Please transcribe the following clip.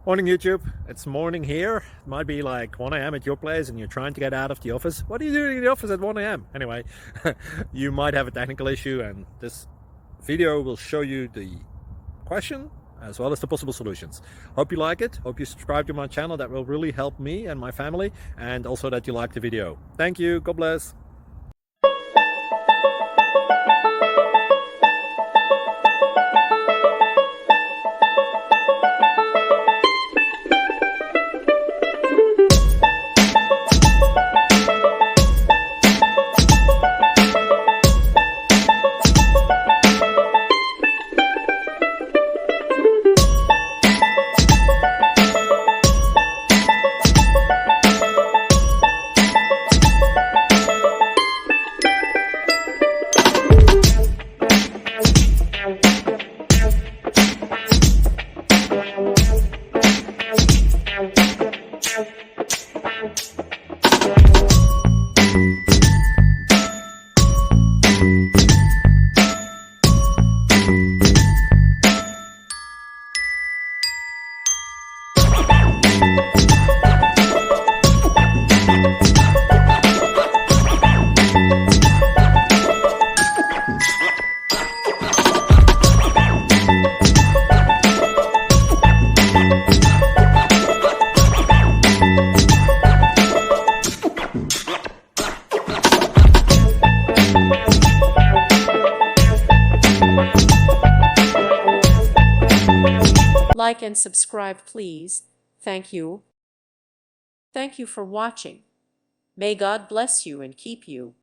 Morning YouTube, it's morning here. It might be like 1 a.m. at your place and you're trying to get out of the office. What are you doing in the office at 1 a.m.? Anyway, you might have a technical issue and this video will show you the question as well as the possible solutions. Hope you like it, hope you subscribe to my channel. That will really help me and my family, and also that you like the video. Thank you, God bless. Like and subscribe, please. Thank you. Thank you for watching. May God bless you and keep you.